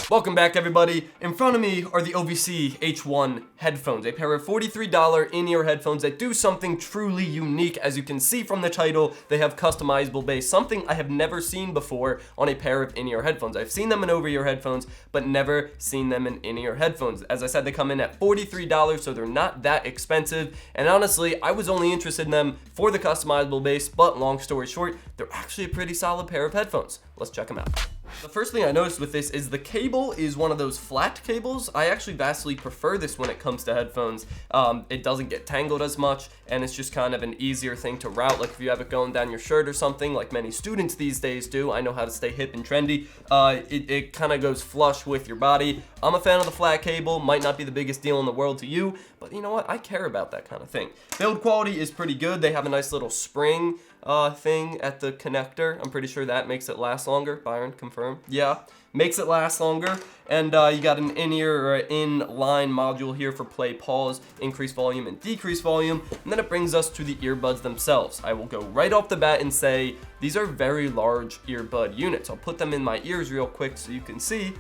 Welcome back, everybody. In front of me are the OVC H1 headphones, a pair of $43 in-ear headphones that do something truly unique. As you can see from the title, they have customizable bass, something I have never seen before on a pair of in-ear headphones. I've seen them in over-ear headphones, but never seen them in in-ear headphones. As I said, they come in at $43, so they're not that expensive. And honestly, I was only interested in them for the customizable bass, but long story short, they're actually a pretty solid pair of headphones. Let's check them out. The first thing I noticed with this is the cable is one of those flat cables. I actually vastly prefer this when it comes to headphones. It doesn't get tangled as much, and it's just kind of an easier thing to route. Like if you have it going down your shirt or something, like many students these days do. I know how to stay hip and trendy. It kind of goes flush with your body. I'm a fan of the flat cable. Might not be the biggest deal in the world to you, but you know what? I care about that kind of thing. Build quality is pretty good. They have a nice little spring thing at the connector. I'm pretty sure that makes it last longer. Byron, confirm. Yeah, makes it last longer. And you got an in-ear or in-line module here for play, pause, increase volume, and decrease volume. And then it brings us to the earbuds themselves. I will go right off the bat and say these are very large earbud units. I'll put them in my ears real quick so you can see.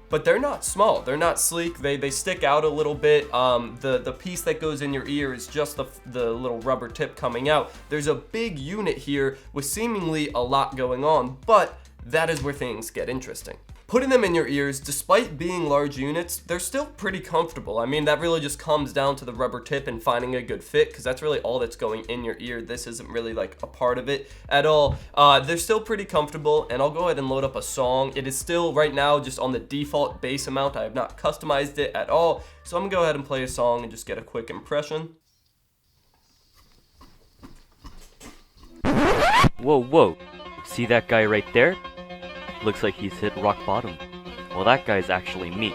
But they're not small, they're not sleek, they stick out a little bit. The piece that goes in your ear is just the little rubber tip coming out. There's a big unit here with seemingly a lot going on, but that is where things get interesting. Putting them in your ears, despite being large units, they're still pretty comfortable. I mean, that really just comes down to the rubber tip and finding a good fit, because that's really all that's going in your ear. This isn't really like a part of it at all. They're still pretty comfortable, and I'll go ahead and load up a song. It is still right now just on the default bass amount. I have not customized it at all, so I'm gonna go ahead and play a song and just get a quick impression. Whoa, see that guy right there? Looks like he's hit rock bottom. Well, that guy's actually me.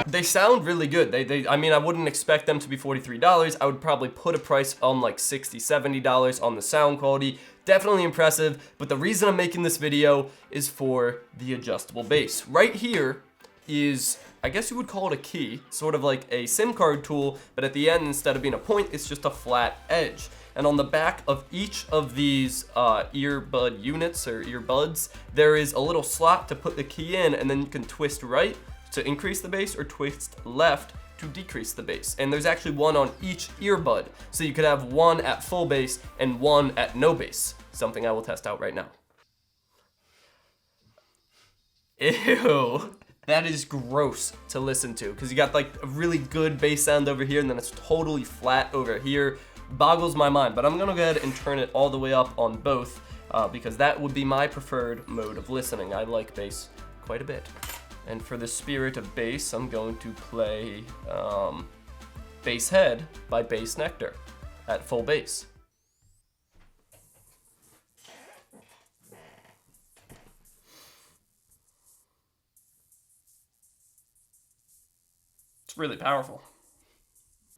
They sound really good. I mean, I wouldn't expect them to be $43. I would probably put a price on like $60, $70 on the sound quality. Definitely impressive, but the reason I'm making this video is for the adjustable bass. Right here is, I guess you would call it a key, sort of like a SIM card tool, but at the end, instead of being a point, it's just a flat edge. And on the back of each of these earbud units or earbuds, there is a little slot to put the key in, and then you can twist right to increase the bass or twist left to decrease the bass. And there's actually one on each earbud. So you could have one at full bass and one at no bass, something I will test out right now. Ew. That is gross to listen to, because you got like a really good bass sound over here, and then it's totally flat over here. Boggles my mind, but I'm gonna go ahead and turn it all the way up on both because that would be my preferred mode of listening. I like bass quite a bit. And for the spirit of bass, I'm going to play Bass Head by Bass Nectar at full bass. It's really powerful.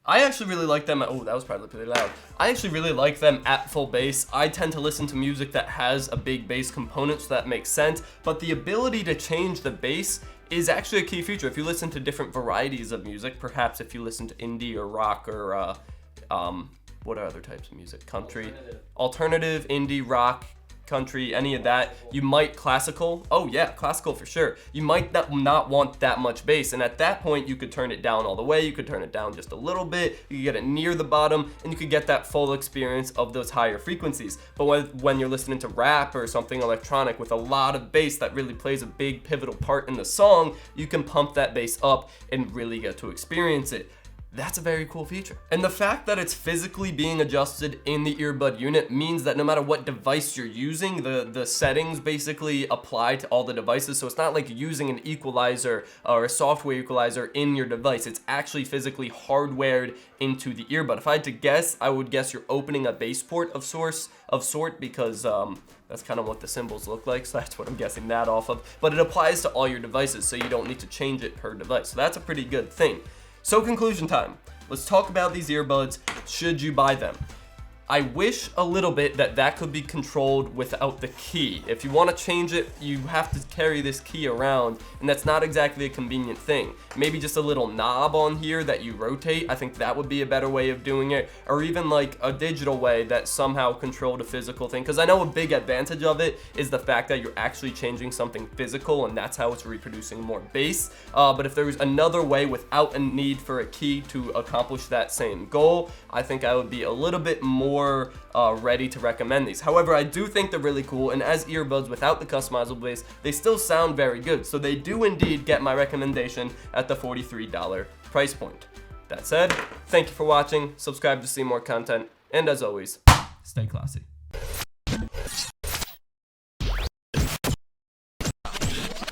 I actually really like them at, oh, that was probably pretty loud. I actually really like them at full bass. I tend to listen to music that has a big bass component, so that makes sense. But the ability to change the bass is actually a key feature. If you listen to different varieties of music, perhaps if you listen to indie or rock or, what are other types of music? Country, alternative, indie, rock, country, any of that, you might classical. Oh yeah, classical for sure. You might not want that much bass, and at that point you could turn it down all the way, you could turn it down just a little bit, you could get it near the bottom, and you could get that full experience of those higher frequencies. But when you're listening to rap or something electronic with a lot of bass that really plays a big pivotal part in the song, you can pump that bass up and really get to experience it. That's a very cool feature. And the fact that it's physically being adjusted in the earbud unit means that no matter what device you're using, the settings basically apply to all the devices. So it's not like using an equalizer or a software equalizer in your device. It's actually physically hardwired into the earbud. If I had to guess, I would guess you're opening a bass port of sort because that's kind of what the symbols look like, so that's what I'm guessing that off of. But it applies to all your devices, so you don't need to change it per device. So that's a pretty good thing. So conclusion time. Let's talk about these earbuds. Should you buy them? I wish a little bit that could be controlled without the key. If you want to change it, you have to carry this key around, and that's not exactly a convenient thing. Maybe just a little knob on here that you rotate. I think that would be a better way of doing it, or even like a digital way that somehow controlled a physical thing, because I know a big advantage of it is the fact that you're actually changing something physical, and that's how it's reproducing more bass. But if there was another way without a need for a key to accomplish that same goal, I think I would be a little bit more ready to recommend these. However, I do think they're really cool, and as earbuds without the customizable bass, they still sound very good. So they do indeed get my recommendation at the $43 price point. That said, thank you for watching, subscribe to see more content, and as always, stay classy.